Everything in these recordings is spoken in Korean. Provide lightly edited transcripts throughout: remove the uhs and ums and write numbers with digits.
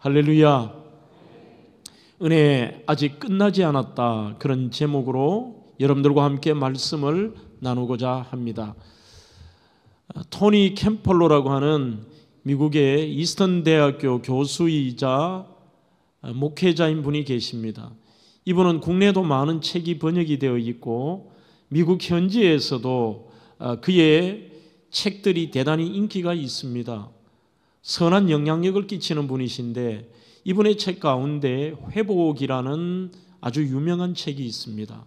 할렐루야. 은혜 아직 끝나지 않았다, 그런 제목으로 여러분들과 함께 말씀을 나누고자 합니다. 토니 캠펄로라고 하는 미국의 이스턴 대학교 교수이자 목회자인 분이 계십니다. 이분은 국내에도 많은 책이 번역이 되어 있고 미국 현지에서도 그의 책들이 대단히 인기가 있습니다. 선한 영향력을 끼치는 분이신데 이분의 책 가운데 회복이라는 아주 유명한 책이 있습니다.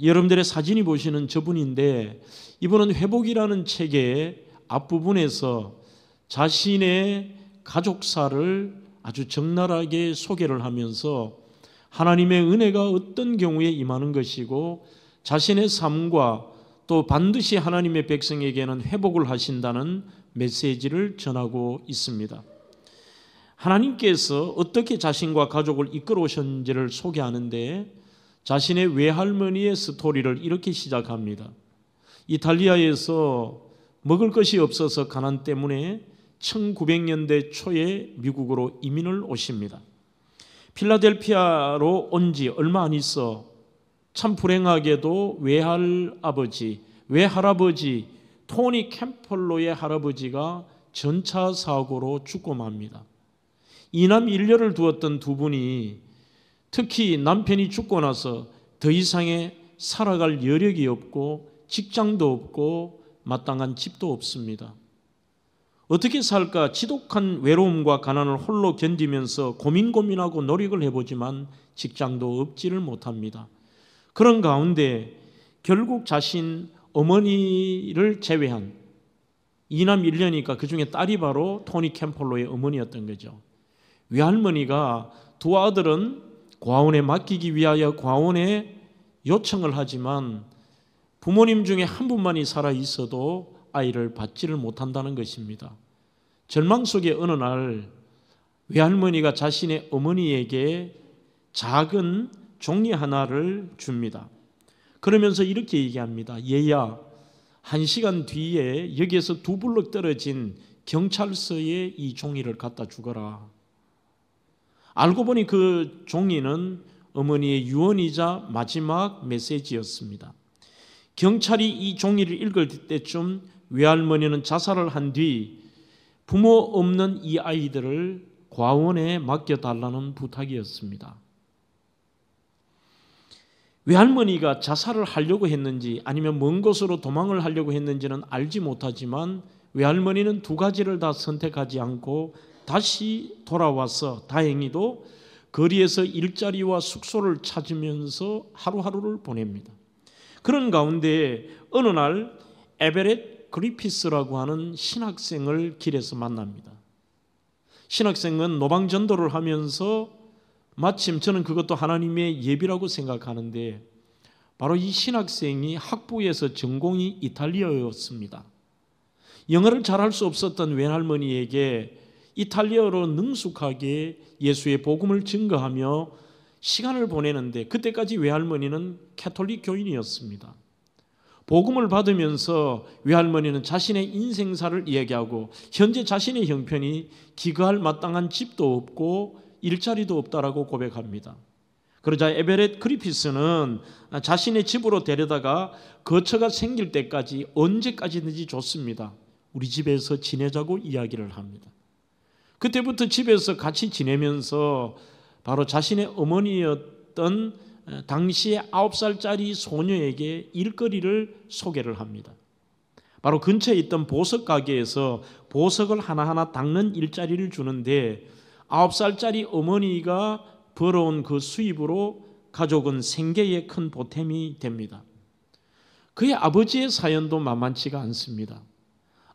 여러분들의 사진이 보시는 저분인데 이분은 회복이라는 책의 앞부분에서 자신의 가족사를 아주 적나라하게 소개를 하면서 하나님의 은혜가 어떤 경우에 임하는 것이고 자신의 삶과 또 반드시 하나님의 백성에게는 회복을 하신다는 메시지를 전하고 있습니다. 하나님께서 어떻게 자신과 가족을 이끌어 오셨는지를 소개하는데 자신의 외할머니의 스토리를 이렇게 시작합니다. 이탈리아에서 먹을 것이 없어서 가난 때문에 1900년대 초에 미국으로 이민을 오십니다. 필라델피아로 온 지 얼마 안 있어 참 불행하게도 외할아버지 토니 캠펄로의 할아버지가 전차 사고로 죽고 맙니다. 이남 일녀를 두었던 두 분이 특히 남편이 죽고 나서 더 이상의 살아갈 여력이 없고 직장도 없고 마땅한 집도 없습니다. 어떻게 살까 지독한 외로움과 가난을 홀로 견디면서 고민하고 노력을 해보지만 직장도 얻지를 못합니다. 그런 가운데 결국 자신 어머니를 제외한 이남 일녀니까 그 중에 딸이 바로 토니 캠펄로의 어머니였던 거죠. 외할머니가 두 아들은 과원에 맡기기 위하여 과원에 요청을 하지만 부모님 중에 한 분만이 살아 있어도 아이를 받지를 못한다는 것입니다. 절망 속에 어느 날 외할머니가 자신의 어머니에게 작은 종이 하나를 줍니다. 그러면서 이렇게 얘기합니다. 얘야, 1시간 뒤에 여기에서 2블럭 떨어진 경찰서에 이 종이를 갖다 주거라. 알고 보니 그 종이는 어머니의 유언이자 마지막 메시지였습니다. 경찰이 이 종이를 읽을 때쯤 외할머니는 자살을 한 뒤 부모 없는 이 아이들을 과원에 맡겨달라는 부탁이었습니다. 외할머니가 자살을 하려고 했는지 아니면 먼 곳으로 도망을 하려고 했는지는 알지 못하지만 외할머니는 두 가지를 다 선택하지 않고 다시 돌아와서 다행히도 거리에서 일자리와 숙소를 찾으면서 하루하루를 보냅니다. 그런 가운데 어느 날 에베렛 그리피스라고 하는 신학생을 길에서 만납니다. 신학생은 노방전도를 하면서 마침 저는 그것도 하나님의 예비라고 생각하는데 바로 이 신학생이 학부에서 전공이 이탈리아어였습니다. 영어를 잘할 수 없었던 외할머니에게 이탈리아어로 능숙하게 예수의 복음을 증거하며 시간을 보내는데 그때까지 외할머니는 캐톨릭 교인이었습니다. 복음을 받으면서 외할머니는 자신의 인생사를 이야기하고 현재 자신의 형편이 기거할 마땅한 집도 없고 일자리도 없다라고 고백합니다. 그러자 에베렛 그리피스는 자신의 집으로 데려다가 거처가 생길 때까지 언제까지든지 좋습니다. 우리 집에서 지내자고 이야기를 합니다. 그때부터 집에서 같이 지내면서 바로 자신의 어머니였던 당시에 9살짜리 소녀에게 일거리를 소개를 합니다. 바로 근처에 있던 보석 가게에서 보석을 하나하나 닦는 일자리를 주는데 9살짜리 어머니가 벌어온 그 수입으로 가족은 생계에 큰 보탬이 됩니다. 그의 아버지의 사연도 만만치가 않습니다.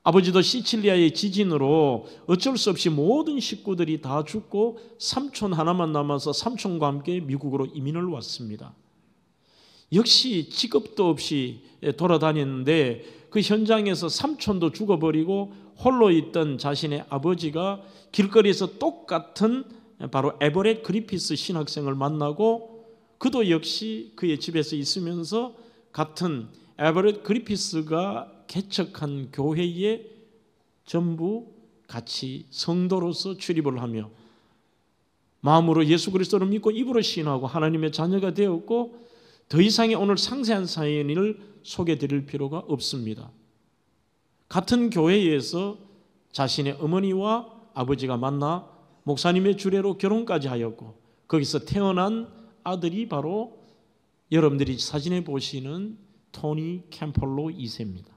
아버지도 시칠리아의 지진으로 어쩔 수 없이 모든 식구들이 다 죽고 삼촌 하나만 남아서 삼촌과 함께 미국으로 이민을 왔습니다. 역시 직업도 없이 돌아다녔는데 그 현장에서 삼촌도 죽어버리고 홀로 있던 자신의 아버지가 길거리에서 똑같은 바로 에베렛 그리피스 신학생을 만나고 그도 역시 그의 집에서 있으면서 같은 에베렛 그리피스가 개척한 교회에 전부 같이 성도로서 출입을 하며 마음으로 예수 그리스도를 믿고 입으로 시인하고 하나님의 자녀가 되었고 더 이상의 오늘 상세한 사연을 소개드릴 필요가 없습니다. 같은 교회에서 자신의 어머니와 아버지가 만나 목사님의 주례로 결혼까지 하였고 거기서 태어난 아들이 바로 여러분들이 사진에 보시는 토니 캠펄로 2세입니다.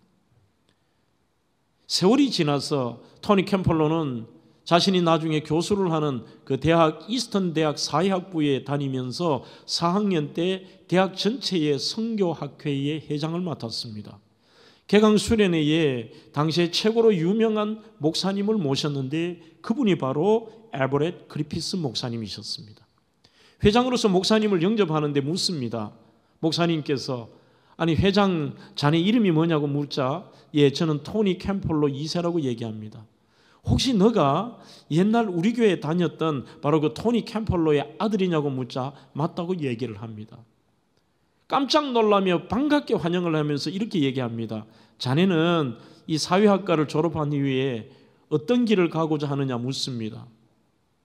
세월이 지나서 토니 캠펄로는 자신이 나중에 교수를 하는 그 대학 이스턴 대학 사회학부에 다니면서 4학년 때 대학 전체의 선교학회의 회장을 맡았습니다. 개강 수련회에 당시에 최고로 유명한 목사님을 모셨는데 그분이 바로 에버렛 그리피스 목사님이셨습니다. 회장으로서 목사님을 영접하는데 묻습니다. 목사님께서 아니 회장 자네 이름이 뭐냐고 묻자 예 저는 토니 캠펄로 2세라고 얘기합니다. 혹시 너가 옛날 우리 교회에 다녔던 바로 그 토니 캠펄로의 아들이냐고 묻자 맞다고 얘기를 합니다. 깜짝 놀라며 반갑게 환영을 하면서 이렇게 얘기합니다. 자네는 이 사회학과를 졸업한 이후에 어떤 길을 가고자 하느냐 묻습니다.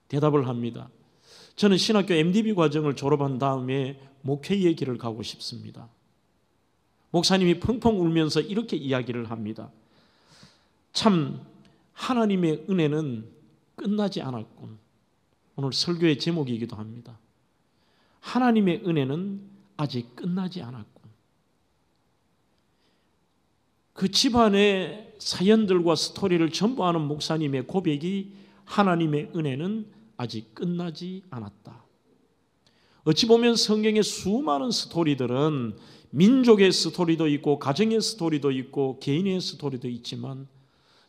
대답을 합니다. 저는 신학교 MDB 과정을 졸업한 다음에 목회의 길을 가고 싶습니다. 목사님이 펑펑 울면서 이렇게 이야기를 합니다. 참 하나님의 은혜는 끝나지 않았군. 오늘 설교의 제목이기도 합니다. 하나님의 은혜는 아직 끝나지 않았군. 그 집안의 사연들과 스토리를 전부 아는 목사님의 고백이 하나님의 은혜는 아직 끝나지 않았다. 어찌 보면 성경의 수많은 스토리들은 민족의 스토리도 있고 가정의 스토리도 있고 개인의 스토리도 있지만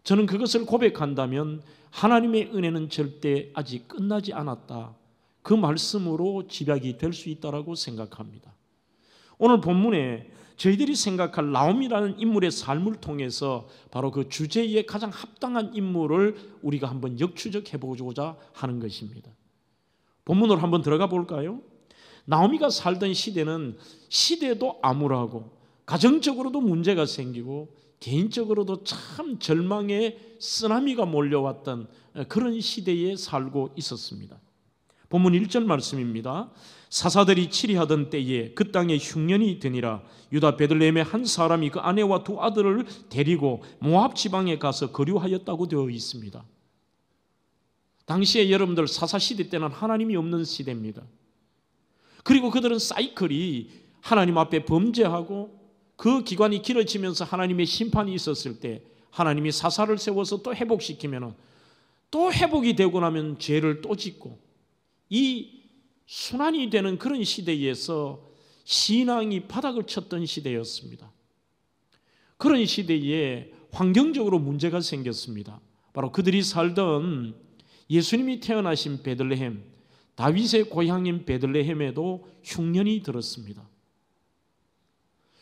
저는 그것을 고백한다면 하나님의 은혜는 절대 아직 끝나지 않았다. 그 말씀으로 집약이 될 수 있다고 생각합니다. 오늘 본문에 저희들이 생각할 나옴이라는 인물의 삶을 통해서 바로 그 주제에 가장 합당한 인물을 우리가 한번 역추적해 보고자 하는 것입니다. 본문으로 한번 들어가 볼까요? 나오미가 살던 시대는 시대도 암울하고 가정적으로도 문제가 생기고 개인적으로도 참 절망의 쓰나미가 몰려왔던 그런 시대에 살고 있었습니다. 본문 1절 말씀입니다. 사사들이 치리하던 때에 그 땅에 흉년이 드니라. 유다 베들레헴의 한 사람이 그 아내와 두 아들을 데리고 모압 지방에 가서 거류하였다고 되어 있습니다. 당시에 여러분들 사사시대 때는 하나님이 없는 시대입니다. 그리고 그들은 사이클이 하나님 앞에 범죄하고 그 기간이 길어지면서 하나님의 심판이 있었을 때 하나님이 사사를 세워서 또 회복시키면 또 회복이 되고 나면 죄를 또 짓고 이 순환이 되는 그런 시대에서 신앙이 바닥을 쳤던 시대였습니다. 그런 시대에 환경적으로 문제가 생겼습니다. 바로 그들이 살던 예수님이 태어나신 베들레헴, 다윗의 고향인 베들레헴에도 흉년이 들었습니다.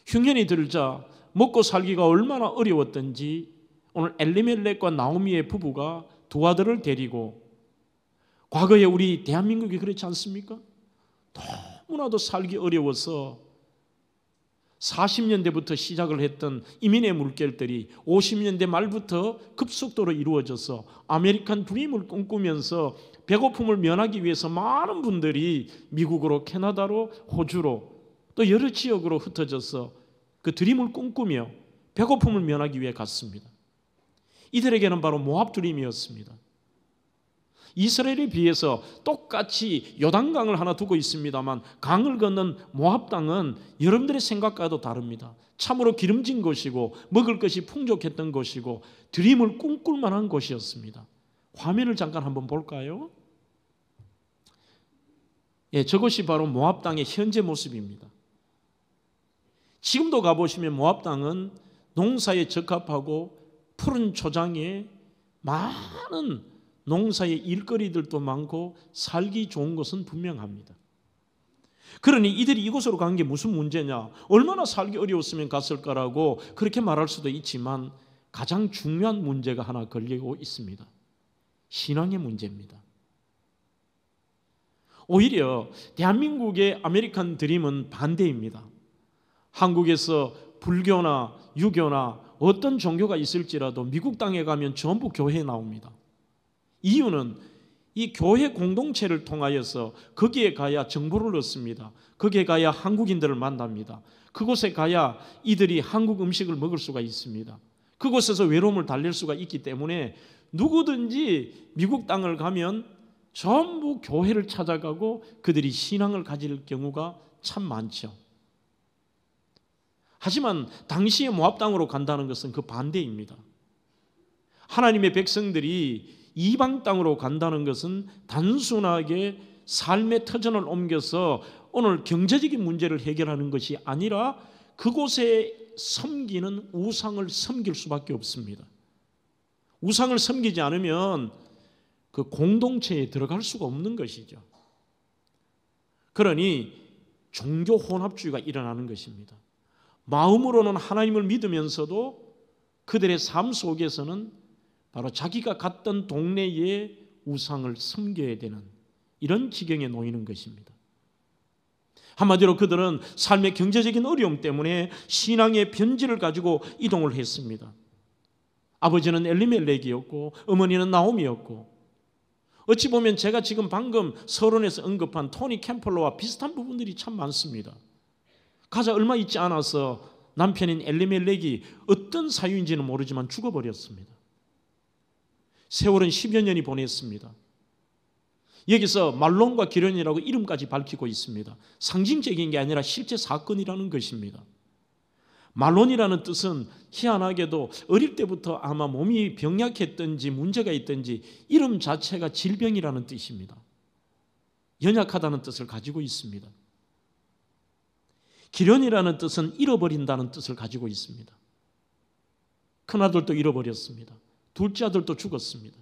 흉년이 들자 먹고 살기가 얼마나 어려웠던지 오늘 엘리멜렉과 나오미의 부부가 두 아들을 데리고 과거에 우리 대한민국이 그렇지 않습니까? 너무나도 살기 어려워서 40년대부터 시작을 했던 이민의 물결들이 50년대 말부터 급속도로 이루어져서 아메리칸 드림을 꿈꾸면서 배고픔을 면하기 위해서 많은 분들이 미국으로 캐나다로 호주로 또 여러 지역으로 흩어져서 그 드림을 꿈꾸며 배고픔을 면하기 위해 갔습니다. 이들에게는 바로 모압 드림이었습니다. 이스라엘에 비해서 똑같이 요단강을 하나 두고 있습니다만 강을 건넌 모압 땅은 여러분들의 생각과도 다릅니다. 참으로 기름진 곳이고 먹을 것이 풍족했던 곳이고 드림을 꿈꿀 만한 곳이었습니다. 화면을 잠깐 한번 볼까요? 예, 저것이 바로 모압 땅의 현재 모습입니다. 지금도 가보시면 모압 땅은 농사에 적합하고 푸른 초장에 많은 농사의 일거리들도 많고 살기 좋은 것은 분명합니다. 그러니 이들이 이곳으로 간 게 무슨 문제냐? 얼마나 살기 어려웠으면 갔을까라고 그렇게 말할 수도 있지만 가장 중요한 문제가 하나 걸리고 있습니다. 신앙의 문제입니다. 오히려 대한민국의 아메리칸 드림은 반대입니다. 한국에서 불교나 유교나 어떤 종교가 있을지라도 미국 땅에 가면 전부 교회에 나옵니다. 이유는 이 교회 공동체를 통하여서 거기에 가야 정보를 얻습니다. 거기에 가야 한국인들을 만납니다. 그곳에 가야 이들이 한국 음식을 먹을 수가 있습니다. 그곳에서 외로움을 달랠 수가 있기 때문에 누구든지 미국 땅을 가면 전부 교회를 찾아가고 그들이 신앙을 가질 경우가 참 많죠. 하지만 당시에 모압 땅으로 간다는 것은 그 반대입니다. 하나님의 백성들이 이방 땅으로 간다는 것은 단순하게 삶의 터전을 옮겨서 오늘 경제적인 문제를 해결하는 것이 아니라 그곳에 섬기는 우상을 섬길 수밖에 없습니다. 우상을 섬기지 않으면 그 공동체에 들어갈 수가 없는 것이죠. 그러니 종교 혼합주의가 일어나는 것입니다. 마음으로는 하나님을 믿으면서도 그들의 삶 속에서는 바로 자기가 갔던 동네의 우상을 섬겨야 되는 이런 지경에 놓이는 것입니다. 한마디로 그들은 삶의 경제적인 어려움 때문에 신앙의 편지를 가지고 이동을 했습니다. 아버지는 엘리멜렉이었고 어머니는 나오미였고, 어찌 보면 제가 지금 방금 서론에서 언급한 토니 캠펄러와 비슷한 부분들이 참 많습니다. 가자 얼마 있지 않아서 남편인 엘리멜렉이 어떤 사유인지는 모르지만 죽어버렸습니다. 세월은 10여 년이 보냈습니다. 여기서 말론과 기련이라고 이름까지 밝히고 있습니다. 상징적인 게 아니라 실제 사건이라는 것입니다. 말론이라는 뜻은 희한하게도 어릴 때부터 아마 몸이 병약했든지 문제가 있든지 이름 자체가 질병이라는 뜻입니다. 연약하다는 뜻을 가지고 있습니다. 기련이라는 뜻은 잃어버린다는 뜻을 가지고 있습니다. 큰아들도 잃어버렸습니다. 둘째 아들도 죽었습니다.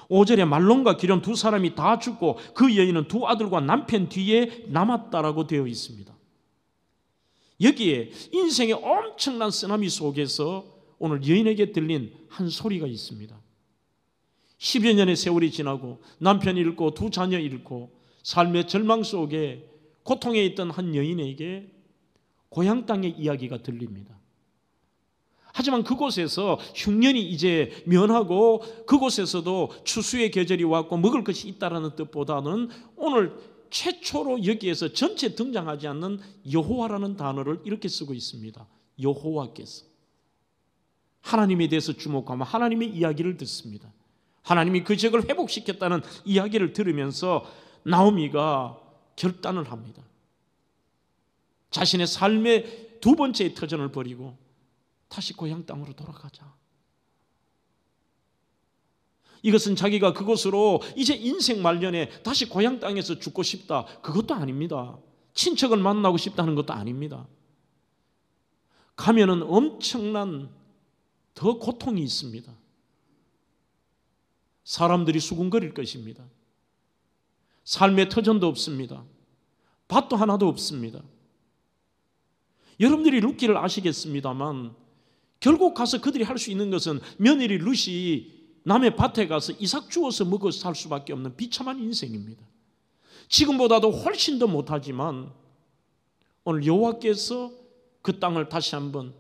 5절에 말론과 기련 두 사람이 다 죽고 그 여인은 두 아들과 남편 뒤에 남았다라고 되어 있습니다. 여기에 인생의 엄청난 쓰나미 속에서 오늘 여인에게 들린 한 소리가 있습니다. 10여 년의 세월이 지나고 남편이 잃고 두 자녀 잃고 삶의 절망 속에 고통에 있던 한 여인에게 고향 땅의 이야기가 들립니다. 하지만 그곳에서 흉년이 이제 면하고 그곳에서도 추수의 계절이 왔고 먹을 것이 있다라는 뜻보다는 오늘 최초로 여기에서 전체 등장하지 않는 여호와라는 단어를 이렇게 쓰고 있습니다. 여호와께서 하나님에 대해서 주목하면 하나님의 이야기를 듣습니다. 하나님이 그 지역을 회복시켰다는 이야기를 들으면서 나오미가 결단을 합니다. 자신의 삶의 두 번째의 터전을 버리고 다시 고향 땅으로 돌아가자. 이것은 자기가 그곳으로 이제 인생 말년에 다시 고향 땅에서 죽고 싶다, 그것도 아닙니다. 친척을 만나고 싶다는 것도 아닙니다. 가면은 엄청난 더 고통이 있습니다. 사람들이 수군거릴 것입니다. 삶의 터전도 없습니다. 밭도 하나도 없습니다. 여러분들이 룻기를 아시겠습니다만 결국 가서 그들이 할 수 있는 것은 며느리 룻이 남의 밭에 가서 이삭 주워서 먹어 살 수밖에 없는 비참한 인생입니다. 지금보다도 훨씬 더 못하지만 오늘 여호와께서 그 땅을 다시 한번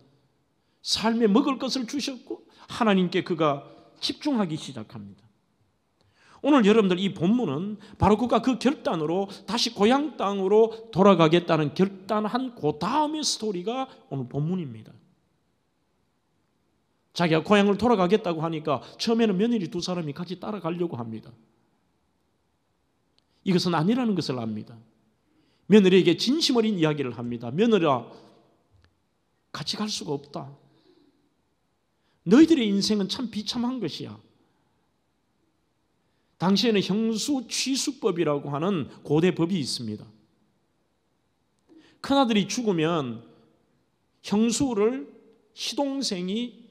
삶에 먹을 것을 주셨고 하나님께 그가 집중하기 시작합니다. 오늘 여러분들 이 본문은 바로 그가 그 결단으로 다시 고향 땅으로 돌아가겠다는 결단한 그 다음의 스토리가 오늘 본문입니다. 자기가 고향을 돌아가겠다고 하니까 처음에는 며느리 두 사람이 같이 따라가려고 합니다. 이것은 아니라는 것을 압니다. 며느리에게 진심 어린 이야기를 합니다. 며느리야, 같이 갈 수가 없다. 너희들의 인생은 참 비참한 것이야. 당시에는 형수 취수법이라고 하는 고대 법이 있습니다. 큰아들이 죽으면 형수를 시동생이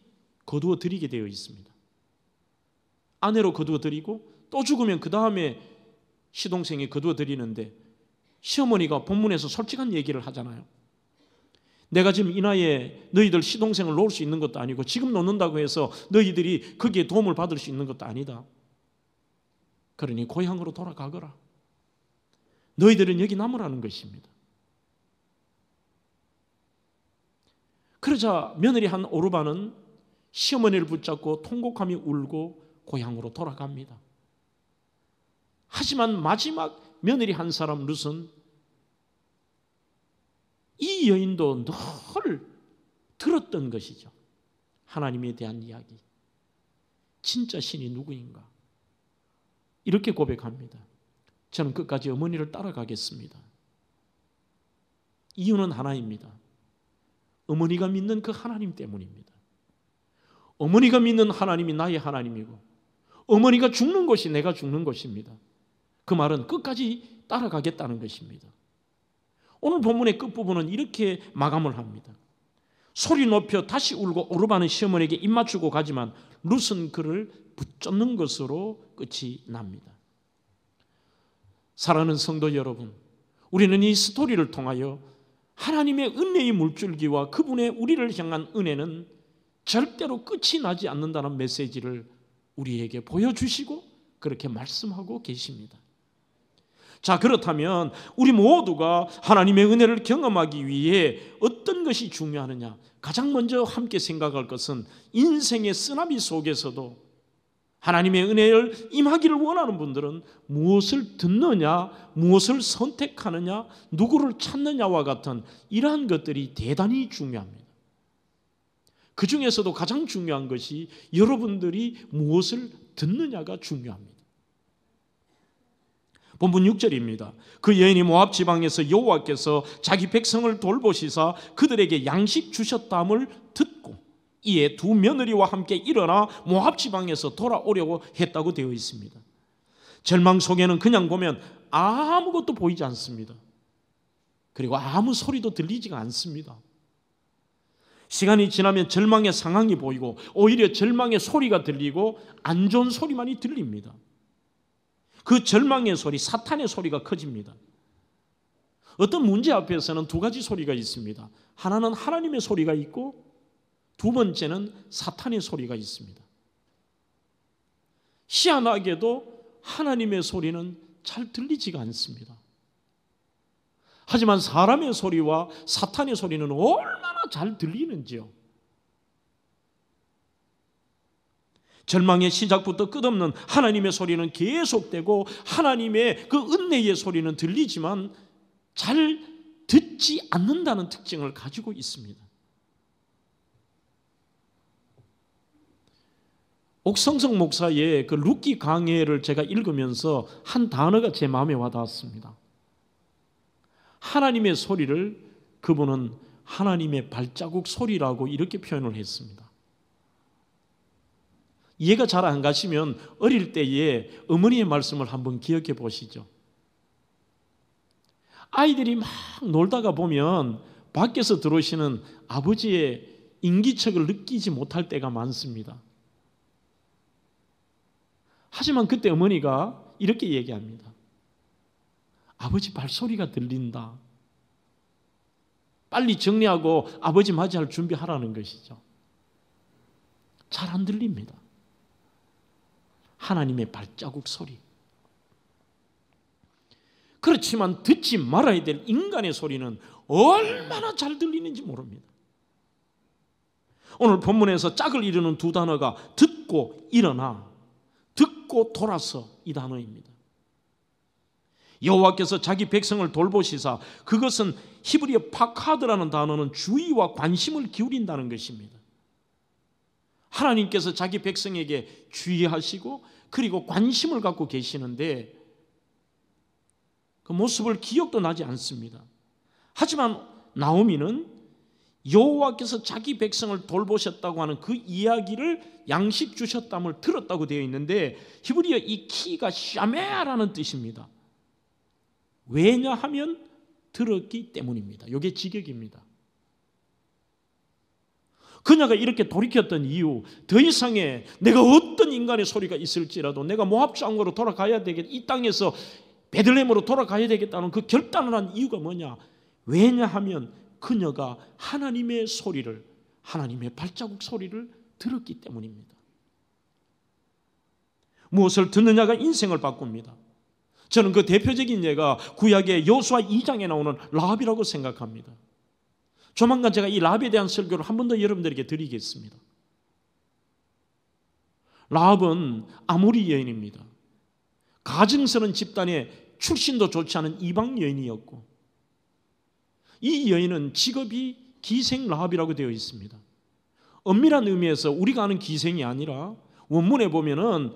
거두어 드리게 되어 있습니다. 아내로 거두어 드리고 또 죽으면 그 다음에 시동생이 거두어 드리는데 시어머니가 본문에서 솔직한 얘기를 하잖아요. 내가 지금 이 나이에 너희들 시동생을 놓을 수 있는 것도 아니고 지금 놓는다고 해서 너희들이 거기에 도움을 받을 수 있는 것도 아니다. 그러니 고향으로 돌아가거라. 너희들은 여기 남으라는 것입니다. 그러자 며느리 한 오르반은 시어머니를 붙잡고 통곡하며 울고 고향으로 돌아갑니다. 하지만 마지막 며느리 한 사람 룻은 이 여인도 늘 들었던 것이죠. 하나님에 대한 이야기. 진짜 신이 누구인가? 이렇게 고백합니다. 저는 끝까지 어머니를 따라가겠습니다. 이유는 하나입니다. 어머니가 믿는 그 하나님 때문입니다. 어머니가 믿는 하나님이 나의 하나님이고 어머니가 죽는 곳이 내가 죽는 곳입니다. 그 말은 끝까지 따라가겠다는 것입니다. 오늘 본문의 끝부분은 이렇게 마감을 합니다. 소리 높여 다시 울고 오르바는 시어머니에게 입 맞추고 가지만 룻은 그를 붙잡는 것으로 끝이 납니다. 사랑하는 성도 여러분, 우리는 이 스토리를 통하여 하나님의 은혜의 물줄기와 그분의 우리를 향한 은혜는 절대로 끝이 나지 않는다는 메시지를 우리에게 보여주시고 그렇게 말씀하고 계십니다. 자, 그렇다면 우리 모두가 하나님의 은혜를 경험하기 위해 어떤 것이 중요하느냐? 가장 먼저 함께 생각할 것은 인생의 쓰나미 속에서도 하나님의 은혜를 임하기를 원하는 분들은 무엇을 듣느냐, 무엇을 선택하느냐, 누구를 찾느냐와 같은 이러한 것들이 대단히 중요합니다. 그 중에서도 가장 중요한 것이 여러분들이 무엇을 듣느냐가 중요합니다. 본문 6절입니다. 그 여인이 모압 지방에서 여호와께서 자기 백성을 돌보시사 그들에게 양식 주셨다함을 듣고 이에 두 며느리와 함께 일어나 모압 지방에서 돌아오려고 했다고 되어 있습니다. 절망 속에는 그냥 보면 아무것도 보이지 않습니다. 그리고 아무 소리도 들리지가 않습니다. 시간이 지나면 절망의 상황이 보이고 오히려 절망의 소리가 들리고 안 좋은 소리만이 들립니다. 그 절망의 소리, 사탄의 소리가 커집니다. 어떤 문제 앞에서는 두 가지 소리가 있습니다. 하나는 하나님의 소리가 있고 두 번째는 사탄의 소리가 있습니다. 희한하게도 하나님의 소리는 잘 들리지가 않습니다. 하지만 사람의 소리와 사탄의 소리는 얼마나 잘 들리는지요. 절망의 시작부터 끝없는 하나님의 소리는 계속되고 하나님의 그 은혜의 소리는 들리지만 잘 듣지 않는다는 특징을 가지고 있습니다. 옥성성 목사의 그 룻기 강해를 제가 읽으면서 한 단어가 제 마음에 와닿았습니다. 하나님의 소리를 그분은 하나님의 발자국 소리라고 이렇게 표현을 했습니다. 이해가 잘 안 가시면 어릴 때에 어머니의 말씀을 한번 기억해 보시죠. 아이들이 막 놀다가 보면 밖에서 들어오시는 아버지의 인기척을 느끼지 못할 때가 많습니다. 하지만 그때 어머니가 이렇게 얘기합니다. 아버지 발소리가 들린다. 빨리 정리하고 아버지 맞이할 준비하라는 것이죠. 잘 안 들립니다. 하나님의 발자국 소리. 그렇지만 듣지 말아야 될 인간의 소리는 얼마나 잘 들리는지 모릅니다. 오늘 본문에서 짝을 이루는 두 단어가 듣고 일어나, 듣고 돌아서 이 단어입니다. 여호와께서 자기 백성을 돌보시사, 그것은 히브리어 파카드라는 단어는 주의와 관심을 기울인다는 것입니다. 하나님께서 자기 백성에게 주의하시고 그리고 관심을 갖고 계시는데 그 모습을 기억도 나지 않습니다. 하지만 나오미는 여호와께서 자기 백성을 돌보셨다고 하는 그 이야기를 양식 주셨담을 들었다고 되어 있는데 히브리어 이 키가 샤메아라는 뜻입니다. 왜냐하면 들었기 때문입니다. 이게 직역입니다. 그녀가 이렇게 돌이켰던 이유, 더 이상의 내가 어떤 인간의 소리가 있을지라도 내가 모압 장으로 돌아가야 되겠다, 이 땅에서 베들레헴으로 돌아가야 되겠다는 그 결단을 한 이유가 뭐냐? 왜냐하면 그녀가 하나님의 소리를, 하나님의 발자국 소리를 들었기 때문입니다. 무엇을 듣느냐가 인생을 바꿉니다. 저는 그 대표적인 예가 구약의 여호수아 2장에 나오는 라합이라고 생각합니다. 조만간 제가 이 라합에 대한 설교를 한 번 더 여러분들에게 드리겠습니다. 라합은 아모리 여인입니다. 가증스러운 집단의 출신도 좋지 않은 이방 여인이었고, 이 여인은 직업이 기생 라합이라고 되어 있습니다. 엄밀한 의미에서 우리가 아는 기생이 아니라 원문에 보면은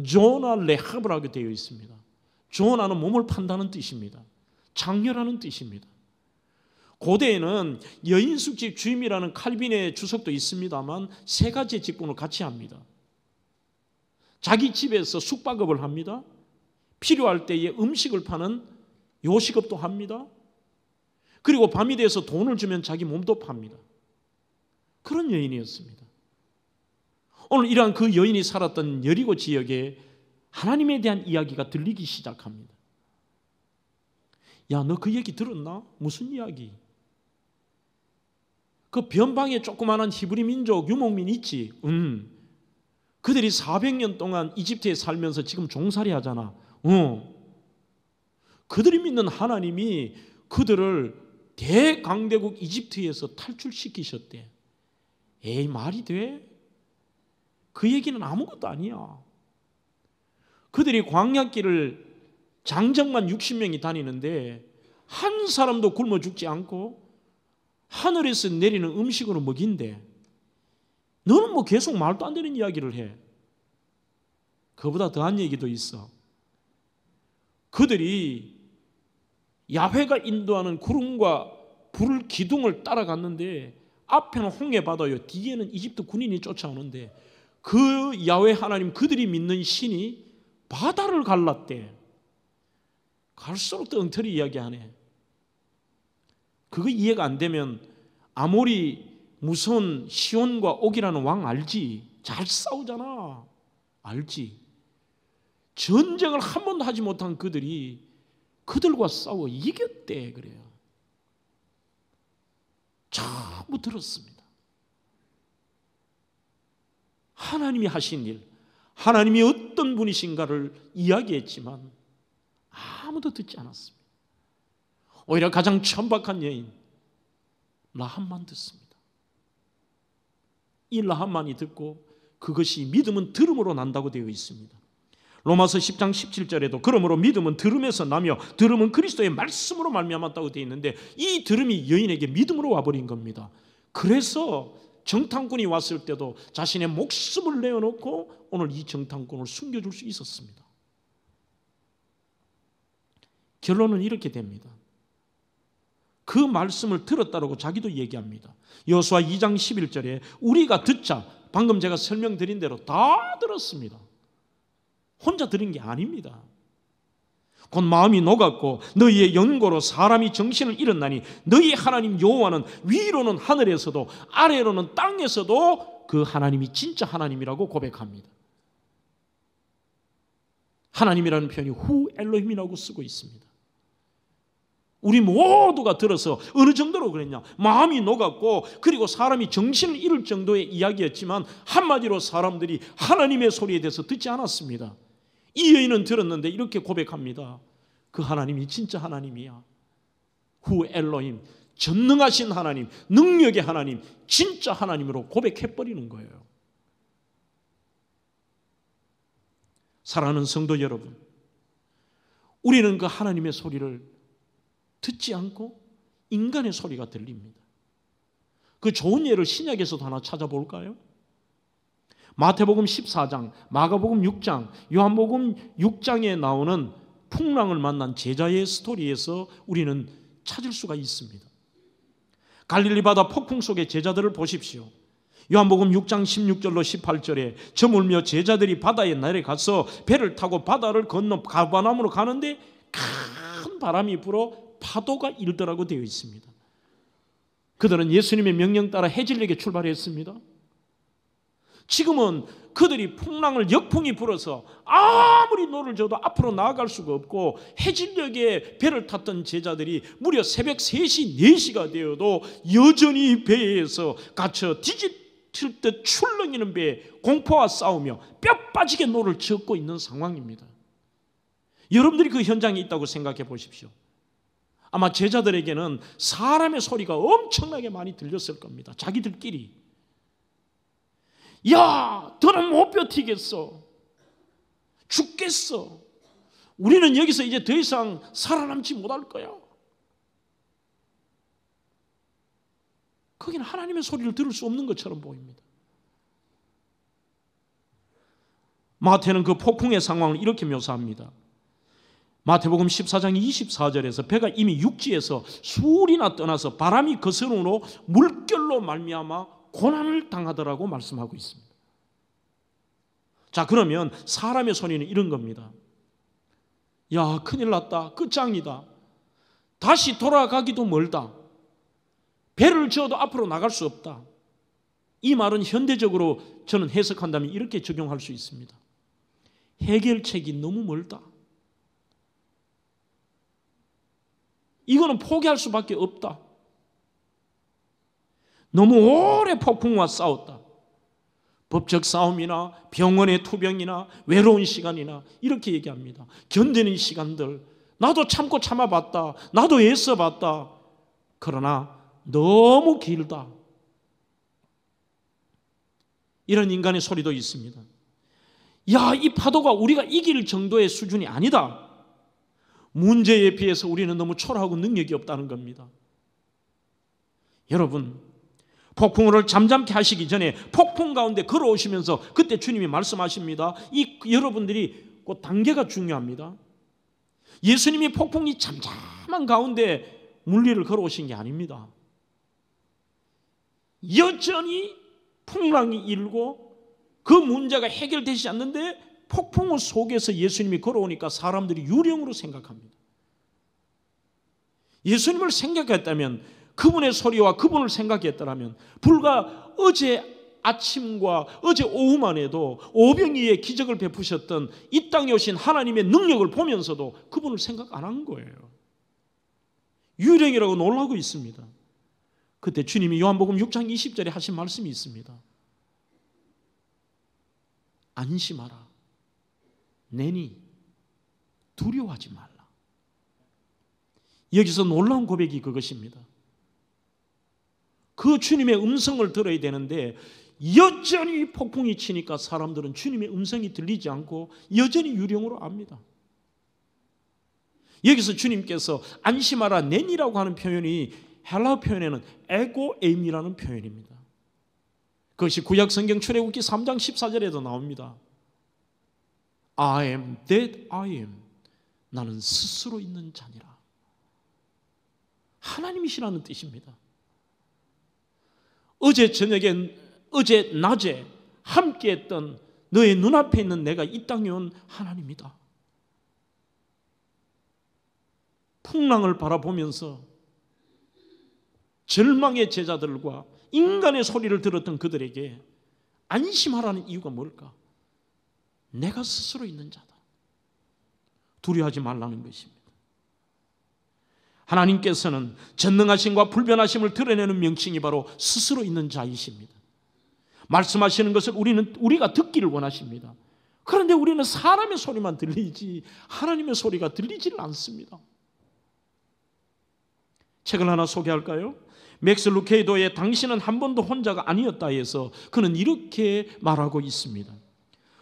조나 레하브라고 되어 있습니다. 조나는 몸을 판다는 뜻입니다. 장렬하는 뜻입니다. 고대에는 여인숙집 주임이라는 칼빈의 주석도 있습니다만 세 가지의 직분을 같이 합니다. 자기 집에서 숙박업을 합니다. 필요할 때에 음식을 파는 요식업도 합니다. 그리고 밤이 돼서 돈을 주면 자기 몸도 팝니다. 그런 여인이었습니다. 오늘 이러한 그 여인이 살았던 여리고 지역에 하나님에 대한 이야기가 들리기 시작합니다. 야, 너 그 얘기 들었나? 무슨 이야기? 그 변방에 조그마한 히브리 민족 유목민 있지? 그들이 400년 동안 이집트에 살면서 지금 종살이 하잖아. 그들이 믿는 하나님이 그들을 대강대국 이집트에서 탈출시키셨대. 에이, 말이 돼? 그 얘기는 아무것도 아니야. 그들이 광야길을 장정만 60명이 다니는데 한 사람도 굶어 죽지 않고 하늘에서 내리는 음식으로 먹인대. 너는 뭐 계속 말도 안 되는 이야기를 해. 그보다 더한 얘기도 있어. 그들이 야훼가 인도하는 구름과 불 기둥을 따라갔는데 앞에는 홍해 바다요, 뒤에는 이집트 군인이 쫓아오는데 그 야훼 하나님, 그들이 믿는 신이 바다를 갈랐대. 갈수록 더 엉터리 이야기하네. 그거 이해가 안 되면 아모리 무서운 시온과 옥이라는 왕 알지? 잘 싸우잖아. 알지? 전쟁을 한 번도 하지 못한 그들이 그들과 싸워 이겼대. 그래요. 전부 들었습니다. 하나님이 하신 일, 하나님이 어떤 분이신가를 이야기했지만 아무도 듣지 않았습니다. 오히려 가장 천박한 여인 라합만 듣습니다. 이 라합만이 듣고 그것이 믿음은 들음으로 난다고 되어 있습니다. 로마서 10장 17절에도 그러므로 믿음은 들음에서 나며 들음은 그리스도의 말씀으로 말미암았다고 되어 있는데 이 들음이 여인에게 믿음으로 와버린 겁니다. 그래서 정탐꾼이 왔을 때도 자신의 목숨을 내어놓고 오늘 이 정탐꾼을 숨겨줄 수 있었습니다. 결론은 이렇게 됩니다. 그 말씀을 들었다라고 자기도 얘기합니다. 여호수아 2장 11절에 우리가 듣자, 방금 제가 설명드린 대로 다 들었습니다. 혼자 들은 게 아닙니다. 곧 마음이 녹았고 너희의 연고로 사람이 정신을 잃었나니 너희 하나님 여호와는 위로는 하늘에서도 아래로는 땅에서도 그 하나님이 진짜 하나님이라고 고백합니다. 하나님이라는 표현이 후 엘로힘이라고 쓰고 있습니다. 우리 모두가 들어서 어느 정도로 그랬냐, 마음이 녹았고 그리고 사람이 정신을 잃을 정도의 이야기였지만 한마디로 사람들이 하나님의 소리에 대해서 듣지 않았습니다. 이 여인은 들었는데 이렇게 고백합니다. 그 하나님이 진짜 하나님이야. 후 엘로힘, 전능하신 하나님, 능력의 하나님, 진짜 하나님으로 고백해버리는 거예요. 사랑하는 성도 여러분, 우리는 그 하나님의 소리를 듣지 않고 인간의 소리가 들립니다. 그 좋은 예를 신약에서도 하나 찾아볼까요? 마태복음 14장, 마가복음 6장, 요한복음 6장에 나오는 풍랑을 만난 제자의 스토리에서 우리는 찾을 수가 있습니다. 갈릴리 바다 폭풍 속의 제자들을 보십시오. 요한복음 6장 16절로 18절에 저물며 제자들이 바다에 내려가서 배를 타고 바다를 건너 가버나움으로 가는데 큰 바람이 불어 파도가 일더라고 되어 있습니다. 그들은 예수님의 명령 따라 해질녘에 출발했습니다. 지금은 그들이 풍랑을 역풍이 불어서 아무리 노를 져도 앞으로 나아갈 수가 없고 해질녘에 배를 탔던 제자들이 무려 새벽 3시, 4시가 되어도 여전히 배에서 갇혀 뒤집힐 듯 출렁이는 배에 공포와 싸우며 뼈 빠지게 노를 젓고 있는 상황입니다. 여러분들이 그 현장에 있다고 생각해 보십시오. 아마 제자들에게는 사람의 소리가 엄청나게 많이 들렸을 겁니다. 자기들끼리. 야, 더는 못 버티겠어. 죽겠어. 우리는 여기서 이제 더 이상 살아남지 못할 거야. 거기는 하나님의 소리를 들을 수 없는 것처럼 보입니다. 마태는 그 폭풍의 상황을 이렇게 묘사합니다. 마태복음 14장 24절에서 배가 이미 육지에서 수울이나 떠나서 바람이 거스름으로 물결로 말미암아 고난을 당하더라고 말씀하고 있습니다. 자, 그러면 사람의 소리는 이런 겁니다. 야, 큰일 났다. 끝장이다. 다시 돌아가기도 멀다. 배를 저어도 앞으로 나갈 수 없다. 이 말은 현대적으로 저는 해석한다면 이렇게 적용할 수 있습니다. 해결책이 너무 멀다. 이거는 포기할 수밖에 없다. 너무 오래 폭풍과 싸웠다. 법적 싸움이나 병원의 투병이나 외로운 시간이나 이렇게 얘기합니다. 견디는 시간들, 나도 참고 참아봤다. 나도 애써봤다. 그러나 너무 길다. 이런 인간의 소리도 있습니다. 야, 이 파도가 우리가 이길 정도의 수준이 아니다. 문제에 비해서 우리는 너무 초라하고 능력이 없다는 겁니다. 여러분, 폭풍우를 잠잠케 하시기 전에 폭풍 가운데 걸어오시면서 그때 주님이 말씀하십니다. 이 여러분들이 그 단계가 중요합니다. 예수님이 폭풍이 잠잠한 가운데 물리를 걸어오신 게 아닙니다. 여전히 풍랑이 일고 그 문제가 해결되지 않는데 폭풍우 속에서 예수님이 걸어오니까 사람들이 유령으로 생각합니다. 예수님을 생각했다면, 그분의 소리와 그분을 생각했더라면 불과 어제 아침과 어제 오후만 해도 오병이의 기적을 베푸셨던 이 땅에 오신 하나님의 능력을 보면서도 그분을 생각 안 한 거예요. 유령이라고 놀라고 있습니다. 그때 주님이 요한복음 6장 20절에 하신 말씀이 있습니다. 안심하라. 내니 두려워하지 말라. 여기서 놀라운 고백이 그것입니다. 그 주님의 음성을 들어야 되는데 여전히 폭풍이 치니까 사람들은 주님의 음성이 들리지 않고 여전히 유령으로 압니다. 여기서 주님께서 안심하라 내니라고 하는 표현이 헬라어 표현에는 에고에임이라는 표현입니다. 그것이 구약 성경 출애굽기 3장 14절에도 나옵니다. I am that I am. 나는 스스로 있는 자니라. 하나님이시라는 뜻입니다. 어제 저녁에, 어제 낮에 함께했던 너의 눈앞에 있는 내가 이 땅에 온 하나님이다. 풍랑을 바라보면서 절망의 제자들과 인간의 소리를 들었던 그들에게 안심하라는 이유가 뭘까? 내가 스스로 있는 자다. 두려워하지 말라는 것입니다. 하나님께서는 전능하심과 불변하심을 드러내는 명칭이 바로 스스로 있는 자이십니다. 말씀하시는 것을 우리가 듣기를 원하십니다. 그런데 우리는 사람의 소리만 들리지 하나님의 소리가 들리지를 않습니다. 책을 하나 소개할까요? 맥스 루케이도의 당신은 한 번도 혼자가 아니었다 해서 그는 이렇게 말하고 있습니다.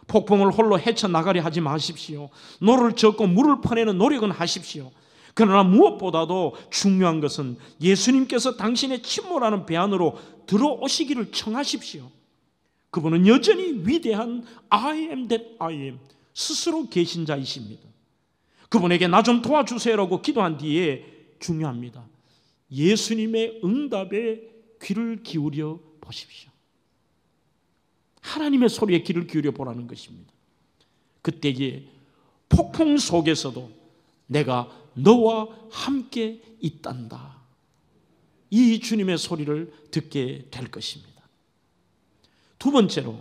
폭풍을 홀로 헤쳐나가려 하지 마십시오. 노를 젓고 물을 퍼내는 노력은 하십시오. 그러나 무엇보다도 중요한 것은 예수님께서 당신의 침몰하는 배 안으로 들어오시기를 청하십시오. 그분은 여전히 위대한 I am that I am 스스로 계신 자이십니다. 그분에게 나 좀 도와주세요라고 기도한 뒤에 중요합니다. 예수님의 응답에 귀를 기울여 보십시오. 하나님의 소리에 귀를 기울여 보라는 것입니다. 그때에 폭풍 속에서도 내가 너와 함께 있단다. 이 주님의 소리를 듣게 될 것입니다. 두 번째로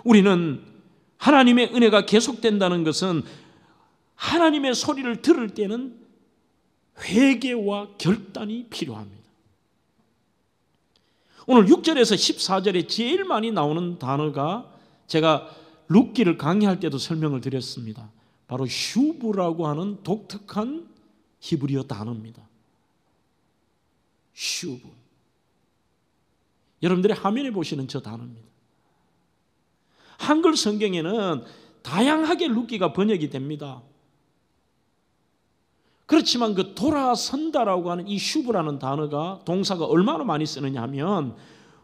우리는 하나님의 은혜가 계속된다는 것은 하나님의 소리를 들을 때는 회개와 결단이 필요합니다. 오늘 6절에서 14절에 제일 많이 나오는 단어가 제가 룻기를 강의할 때도 설명을 드렸습니다. 바로 슈브라고 하는 독특한 히브리어 단어입니다. 슈브. 여러분들이 화면에 보시는 저 단어입니다. 한글 성경에는 다양하게 룻기가 번역이 됩니다. 그렇지만 그 돌아선다라고 하는 이 슈브라는 단어가 동사가 얼마나 많이 쓰느냐 하면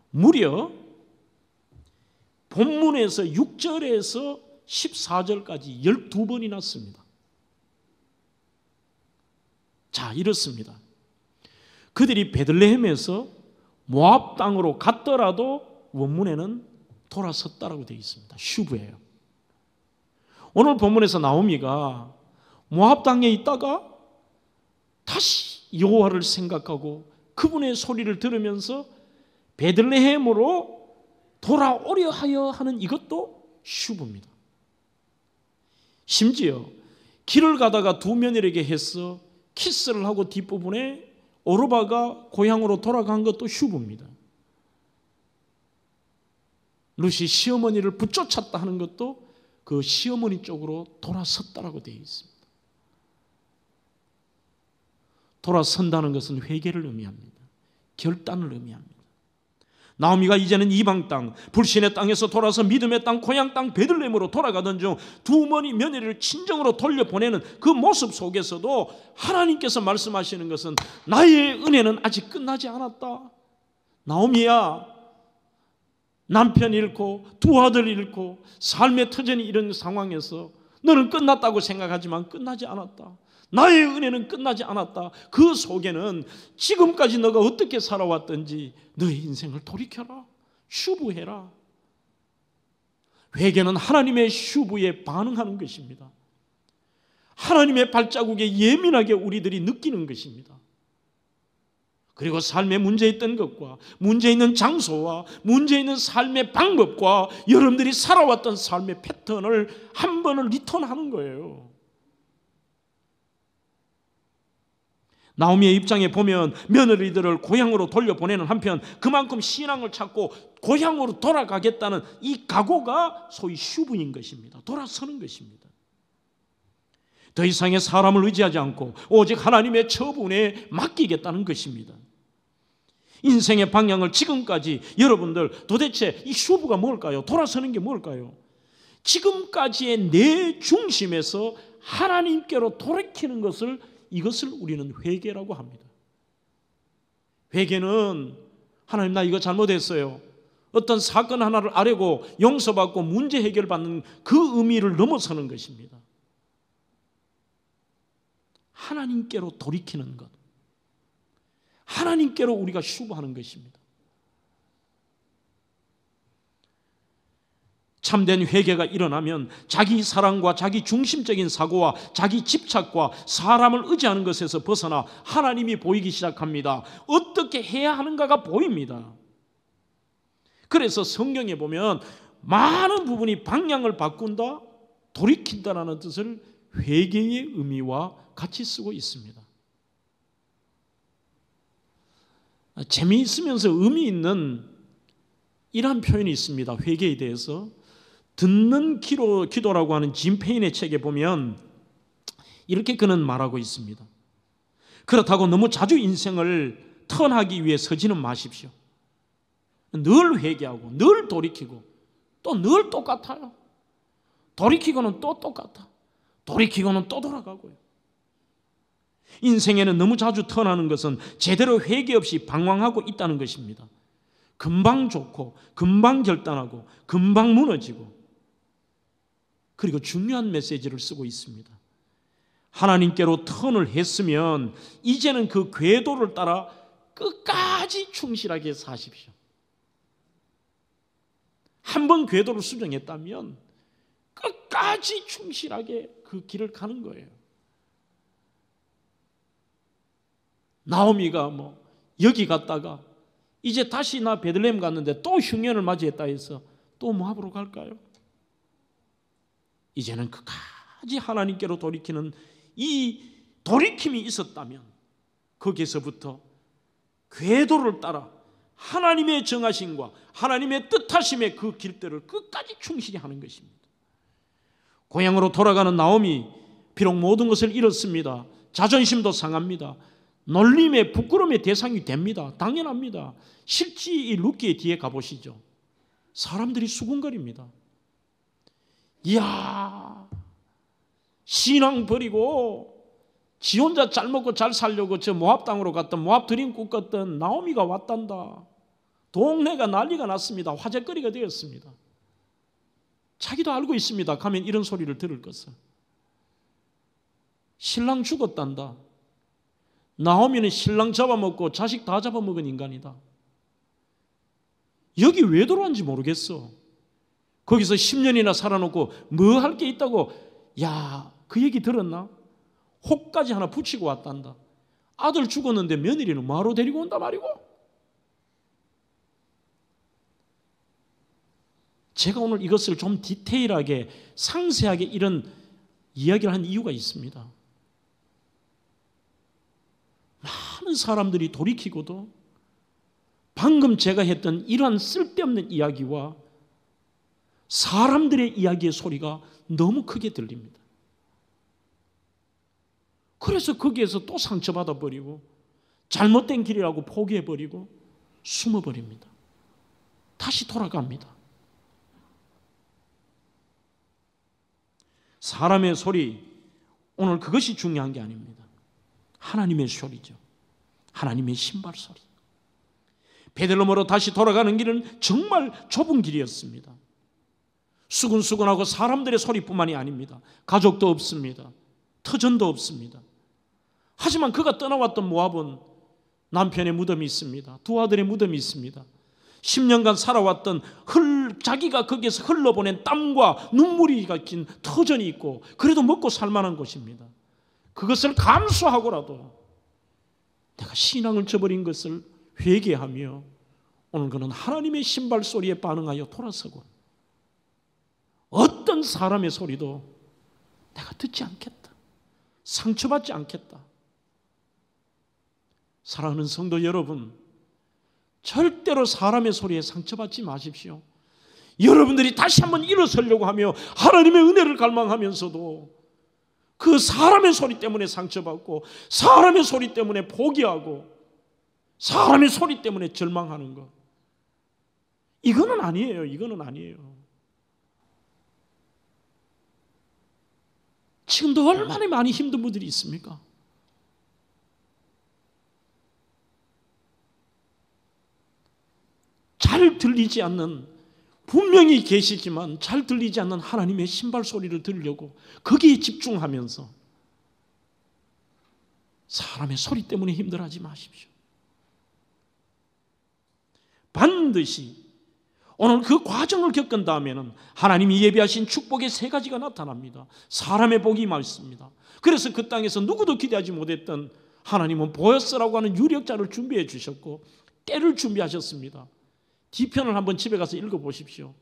무려 본문에서 6절에서 14절까지 12번이나 씁니다. 자, 이렇습니다. 그들이 베들레헴에서 모압 땅으로 갔더라도 원문에는 돌아섰다라고 되어 있습니다. 슈브예요. 오늘 본문에서 나오미가 모압 땅에 있다가 다시 여호와를 생각하고 그분의 소리를 들으면서 베들레헴으로 돌아오려 하여 하는 이것도 슈브입니다. 심지어 길을 가다가 두 며느리에게 해서 키스를 하고 뒷부분에 오르바가 고향으로 돌아간 것도 슈브입니다. 룻이 시어머니를 붙쫓았다 하는 것도 그 시어머니 쪽으로 돌아섰다라고 되어 있습니다. 돌아선다는 것은 회개를 의미합니다. 결단을 의미합니다. 나오미가 이제는 이방 땅, 불신의 땅에서 돌아서 믿음의 땅, 고향 땅 베들레헴으로 돌아가던 중 두 며느리를 친정으로 돌려보내는 그 모습 속에서도 하나님께서 말씀하시는 것은 나의 은혜는 아직 끝나지 않았다. 나오미야, 남편 잃고 두 아들 잃고 삶의 터전이 이런 상황에서 너는 끝났다고 생각하지만 끝나지 않았다. 나의 은혜는 끝나지 않았다. 그 속에는 지금까지 너가 어떻게 살아왔든지 너의 인생을 돌이켜라. 슈브해라. 회개는 하나님의 슈브에 반응하는 것입니다. 하나님의 발자국에 예민하게 우리들이 느끼는 것입니다. 그리고 삶에 문제 있던 것과 문제 있는 장소와 문제 있는 삶의 방법과 여러분들이 살아왔던 삶의 패턴을 한 번을 리턴하는 거예요. 나오미의 입장에 보면 며느리들을 고향으로 돌려보내는 한편 그만큼 신앙을 찾고 고향으로 돌아가겠다는 이 각오가 소위 슈브인 것입니다. 돌아서는 것입니다. 더 이상의 사람을 의지하지 않고 오직 하나님의 처분에 맡기겠다는 것입니다. 인생의 방향을 지금까지 여러분들 도대체 이 슈브가 뭘까요? 돌아서는 게 뭘까요? 지금까지의 내 중심에서 하나님께로 돌이키는 것을 이것을 우리는 회개라고 합니다. 회개는 하나님 나 이거 잘못했어요. 어떤 사건 하나를 아뢰고 용서받고 문제 해결받는 그 의미를 넘어서는 것입니다. 하나님께로 돌이키는 것. 하나님께로 우리가 슈브하는 것입니다. 참된 회개가 일어나면 자기 사랑과 자기 중심적인 사고와 자기 집착과 사람을 의지하는 것에서 벗어나 하나님이 보이기 시작합니다. 어떻게 해야 하는가가 보입니다. 그래서 성경에 보면 많은 부분이 방향을 바꾼다, 돌이킨다라는 뜻을 회개의 의미와 같이 쓰고 있습니다. 재미있으면서 의미 있는 이러한 표현이 있습니다. 회개에 대해서. 듣는 기도라고 하는 짐 페인의 책에 보면 이렇게 그는 말하고 있습니다. 그렇다고 너무 자주 인생을 턴하기 위해 서지는 마십시오. 늘 회개하고 늘 돌이키고 또 늘 똑같아요. 돌이키고는 또 똑같아. 돌이키고는 또 돌아가고요. 인생에는 너무 자주 턴하는 것은 제대로 회개 없이 방황하고 있다는 것입니다. 금방 좋고 금방 결단하고 금방 무너지고 그리고 중요한 메시지를 쓰고 있습니다. 하나님께로 턴을 했으면 이제는 그 궤도를 따라 끝까지 충실하게 사십시오. 한 번 궤도를 수정했다면 끝까지 충실하게 그 길을 가는 거예요. 나오미가 여기 갔다가 이제 다시 나 베들레헴 갔는데 또 흉년을 맞이했다 해서 또 모압으로 갈까요? 이제는 끝까지 하나님께로 돌이키는 이 돌이킴이 있었다면 거기에서부터 궤도를 따라 하나님의 정하심과 하나님의 뜻하심의 그 길들을 끝까지 충실히 하는 것입니다. 고향으로 돌아가는 나오미, 비록 모든 것을 잃었습니다. 자존심도 상합니다. 놀림의 부끄러움의 대상이 됩니다. 당연합니다. 실지 이 룻기의 뒤에 가보시죠. 사람들이 수군거립니다. 이야, 신앙 버리고 지 혼자 잘 먹고 잘 살려고 저 모압 땅으로 갔던 모압 드림 꿈꿨던 나오미가 왔단다. 동네가 난리가 났습니다. 화제거리가 되었습니다. 자기도 알고 있습니다. 가면 이런 소리를 들을 것을. 신랑 죽었단다. 나오미는 신랑 잡아먹고 자식 다 잡아먹은 인간이다. 여기 왜 돌아왔는지 모르겠어. 거기서 10년이나 살아놓고 뭐 할 게 있다고. 야, 그 얘기 들었나? 혹까지 하나 붙이고 왔단다. 아들 죽었는데 며느리는 뭐하러 데리고 온다 말이고. 제가 오늘 이것을 좀 디테일하게 상세하게 이런 이야기를 한 이유가 있습니다. 많은 사람들이 돌이키고도 방금 제가 했던 이러한 쓸데없는 이야기와 사람들의 이야기의 소리가 너무 크게 들립니다. 그래서 거기에서 또 상처받아 버리고 잘못된 길이라고 포기해 버리고 숨어 버립니다. 다시 돌아갑니다. 사람의 소리, 오늘 그것이 중요한 게 아닙니다. 하나님의 소리죠. 하나님의 신발 소리. 베들레헴으로 다시 돌아가는 길은 정말 좁은 길이었습니다. 수근수근하고 사람들의 소리뿐만이 아닙니다. 가족도 없습니다. 터전도 없습니다. 하지만 그가 떠나왔던 모압은 남편의 무덤이 있습니다. 두 아들의 무덤이 있습니다. 10년간 살아왔던 자기가 거기에서 흘러보낸 땀과 눈물이 낀 터전이 있고 그래도 먹고 살만한 곳입니다. 그것을 감수하고라도 내가 신앙을 저버린 것을 회개하며 오늘 그는 하나님의 신발 소리에 반응하여 돌아서고 어떤 사람의 소리도 내가 듣지 않겠다. 상처받지 않겠다. 사랑하는 성도 여러분, 절대로 사람의 소리에 상처받지 마십시오. 여러분들이 다시 한번 일어서려고 하며 하나님의 은혜를 갈망하면서도 그 사람의 소리 때문에 상처받고 사람의 소리 때문에 포기하고 사람의 소리 때문에 절망하는 것, 이거는 아니에요. 이거는 아니에요. 지금도 얼마나 많이 힘든 분들이 있습니까? 잘 들리지 않는, 분명히 계시지만 잘 들리지 않는 하나님의 신발 소리를 들으려고 거기에 집중하면서 사람의 소리 때문에 힘들어하지 마십시오. 반드시 오늘 그 과정을 겪은 다음에는 하나님이 예비하신 축복의 세 가지가 나타납니다. 사람의 복이 많습니다. 그래서 그 땅에서 누구도 기대하지 못했던 하나님은 보여스라고 하는 유력자를 준비해 주셨고 때를 준비하셨습니다. 뒤편을 한번 집에 가서 읽어보십시오.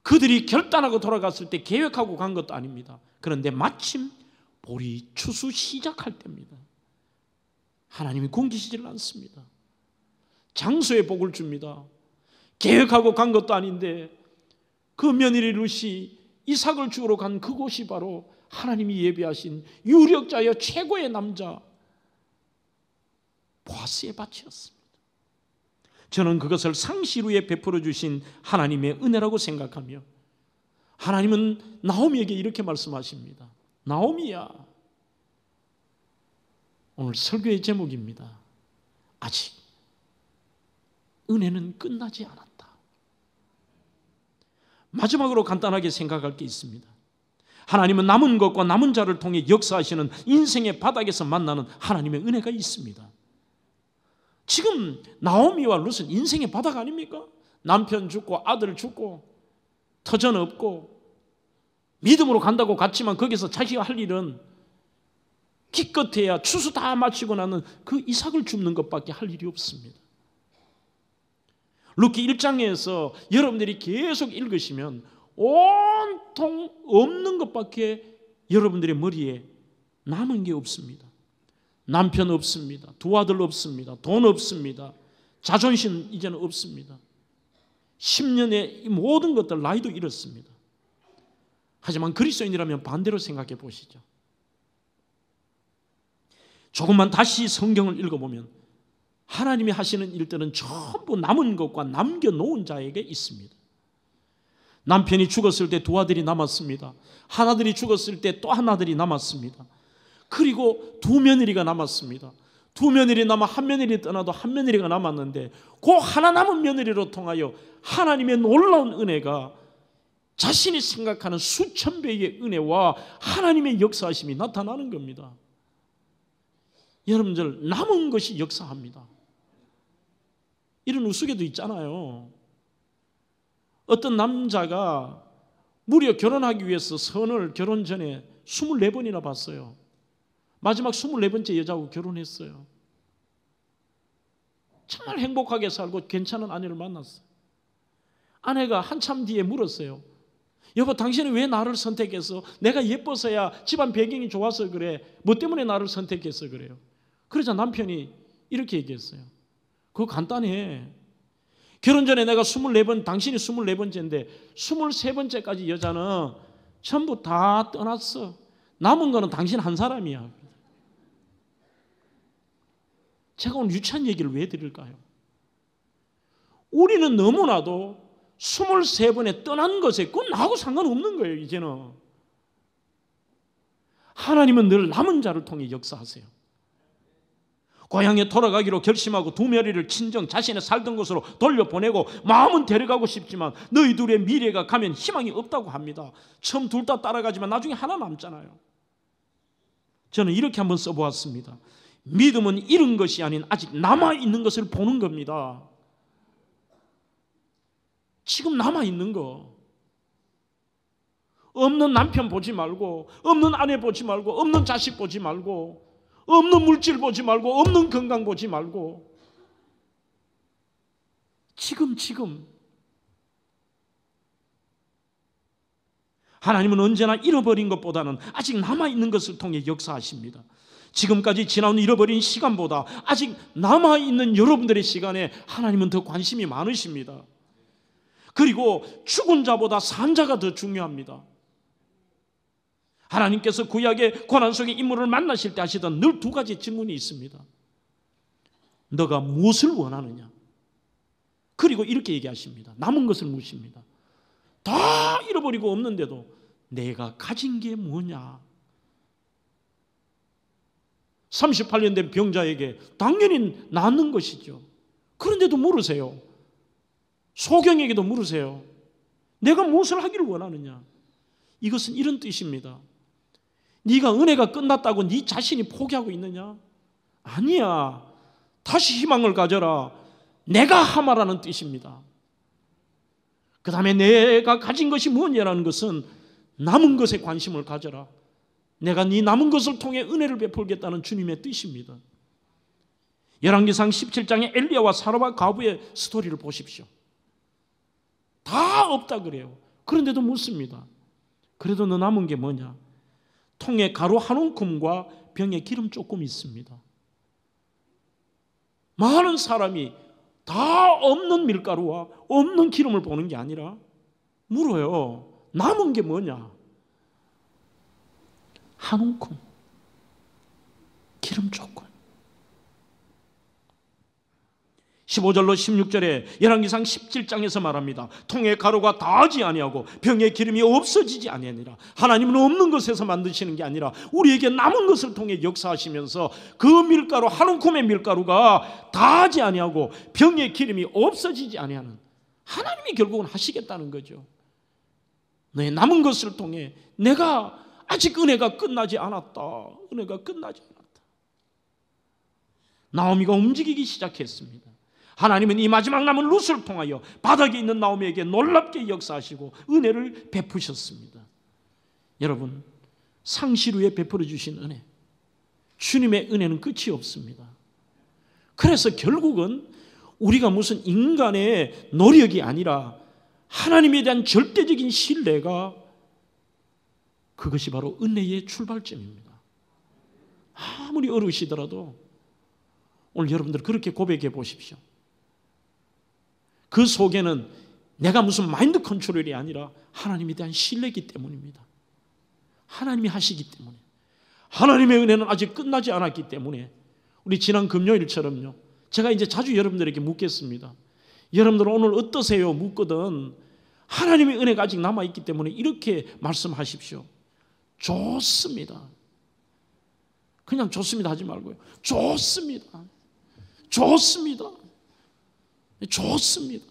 그들이 결단하고 돌아갔을 때 계획하고 간 것도 아닙니다. 그런데 마침 볼이 추수 시작할 때입니다. 하나님이 공기시질 않습니다. 장소에 복을 줍니다. 계획하고 간 것도 아닌데 그 며느리 룻이 이삭을 주우러 간 그곳이 바로 하나님이 예비하신 유력자여 최고의 남자 보아스의 밭이었습니다. 저는 그것을 상시루에 베풀어 주신 하나님의 은혜라고 생각하며 하나님은 나오미에게 이렇게 말씀하십니다. 나오미야, 오늘 설교의 제목입니다. 아직 은혜는 끝나지 않았다. 마지막으로 간단하게 생각할 게 있습니다. 하나님은 남은 것과 남은 자를 통해 역사하시는 인생의 바닥에서 만나는 하나님의 은혜가 있습니다. 지금 나오미와 룻은 인생의 바닥 아닙니까? 남편 죽고 아들 죽고 터전 없고 믿음으로 간다고 갔지만 거기서 자기가 할 일은 기껏해야 추수 다 마치고 나는 그 이삭을 줍는 것밖에 할 일이 없습니다. 룻기 1장에서 여러분들이 계속 읽으시면 온통 없는 것밖에 여러분들의 머리에 남은 게 없습니다. 남편 없습니다. 두 아들 없습니다. 돈 없습니다. 자존심 이제는 없습니다. 10년의 이 모든 것들 나이도 잃었습니다. 하지만 그리스도인이라면 반대로 생각해 보시죠. 조금만 다시 성경을 읽어보면 하나님이 하시는 일들은 전부 남은 것과 남겨놓은 자에게 있습니다. 남편이 죽었을 때 두 아들이 남았습니다. 하나들이 죽었을 때 또 하나들이 남았습니다. 그리고 두 며느리가 남았습니다. 두 며느리 남아 한 며느리 떠나도 한 며느리가 남았는데 그 하나 남은 며느리로 통하여 하나님의 놀라운 은혜가 자신이 생각하는 수천 배의 은혜와 하나님의 역사하심이 나타나는 겁니다. 여러분들, 남은 것이 역사합니다. 이런 우스개도 있잖아요. 어떤 남자가 무려 결혼하기 위해서 선을 결혼 전에 24번이나 봤어요. 마지막 24번째 여자하고 결혼했어요. 정말 행복하게 살고 괜찮은 아내를 만났어요. 아내가 한참 뒤에 물었어요. 여보, 당신은 왜 나를 선택했어? 내가 예뻐서야, 집안 배경이 좋아서 그래. 뭐 때문에 나를 선택해서 그래요? 그러자 남편이 이렇게 얘기했어요. 그거 간단해. 결혼 전에 내가 24번, 당신이 24번째인데 23번째까지 여자는 전부 다 떠났어. 남은 거는 당신 한 사람이야. 제가 오늘 유치한 얘기를 왜 드릴까요? 우리는 너무나도 23번에 떠난 것에 그건 나하고 상관없는 거예요. 이제는 하나님은 늘 남은 자를 통해 역사하세요. 고향에 돌아가기로 결심하고 두 며리를 친정 자신의 살던 곳으로 돌려보내고 마음은 데려가고 싶지만 너희 둘의 미래가 가면 희망이 없다고 합니다. 처음 둘 다 따라가지만 나중에 하나 남잖아요. 저는 이렇게 한번 써보았습니다. 믿음은 잃은 것이 아닌 아직 남아있는 것을 보는 겁니다. 지금 남아있는 거. 없는 남편 보지 말고, 없는 아내 보지 말고, 없는 자식 보지 말고, 없는 물질 보지 말고, 없는 건강 보지 말고, 지금 하나님은 언제나 잃어버린 것보다는 아직 남아있는 것을 통해 역사하십니다. 지금까지 지나온 잃어버린 시간보다 아직 남아있는 여러분들의 시간에 하나님은 더 관심이 많으십니다. 그리고 죽은 자보다 산 자가 더 중요합니다. 하나님께서 구약의 고난 속의 인물을 만나실 때 하시던 늘 두 가지 질문이 있습니다. 너가 무엇을 원하느냐? 그리고 이렇게 얘기하십니다. 남은 것을 묻습니다. 다 잃어버리고 없는데도 내가 가진 게 뭐냐? 38년 된 병자에게 당연히 낫는 것이죠. 그런데도 물으세요. 소경에게도 물으세요. 내가 무엇을 하기를 원하느냐? 이것은 이런 뜻입니다. 네가 은혜가 끝났다고 네 자신이 포기하고 있느냐? 아니야. 다시 희망을 가져라. 내가 하마라는 뜻입니다. 그 다음에 내가 가진 것이 무엇이냐는 것은 남은 것에 관심을 가져라. 내가 네 남은 것을 통해 은혜를 베풀겠다는 주님의 뜻입니다. 열왕기상 17장의 엘리야와 사르밧 과부의 스토리를 보십시오. 다 없다 그래요. 그런데도 묻습니다. 그래도 너 남은 게 뭐냐? 통에 가루 한 움큼과 병에 기름 조금 있습니다. 많은 사람이 다 없는 밀가루와 없는 기름을 보는 게 아니라 물어요. 남은 게 뭐냐? 한 움큼, 기름 조금. 15절로 16절에 열왕기상 17장에서 말합니다. 통에 가루가 다하지 아니하고 병에 기름이 없어지지 아니하니라. 하나님은 없는 것에서 만드시는 게 아니라 우리에게 남은 것을 통해 역사하시면서 그 밀가루 한 움큼의 밀가루가 다하지 아니하고 병에 기름이 없어지지 아니하는 하나님이 결국은 하시겠다는 거죠. 내 남은 것을 통해 내가 아직 은혜가 끝나지 않았다. 은혜가 끝나지 않았다. 나오미가 움직이기 시작했습니다. 하나님은 이 마지막 남은 룻을 통하여 바닥에 있는 나오미에게 놀랍게 역사하시고 은혜를 베푸셨습니다. 여러분, 상실 후에 베풀어 주신 은혜, 주님의 은혜는 끝이 없습니다. 그래서 결국은 우리가 무슨 인간의 노력이 아니라 하나님에 대한 절대적인 신뢰가 그것이 바로 은혜의 출발점입니다. 아무리 어려우시더라도 오늘 여러분들 그렇게 고백해 보십시오. 그 속에는 내가 무슨 마인드 컨트롤이 아니라 하나님에 대한 신뢰이기 때문입니다. 하나님이 하시기 때문에, 하나님의 은혜는 아직 끝나지 않았기 때문에 우리 지난 금요일처럼요, 제가 이제 자주 여러분들에게 묻겠습니다. 여러분들 오늘 어떠세요? 묻거든 하나님의 은혜가 아직 남아있기 때문에 이렇게 말씀하십시오. 좋습니다. 그냥 좋습니다 하지 말고요. 좋습니다. 좋습니다. 좋습니다.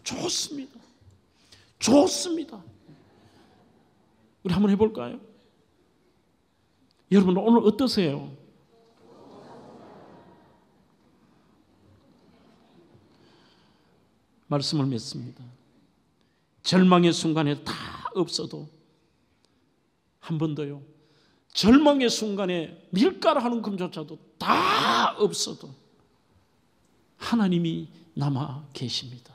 좋습니다. 좋습니다. 우리 한번 해볼까요? 여러분 오늘 어떠세요? 말씀을 맺습니다. 절망의 순간에 다 없어도 한 번 더요. 절망의 순간에 밀가루 한 움큼조차도 다 없어도 하나님이 남아 계십니다.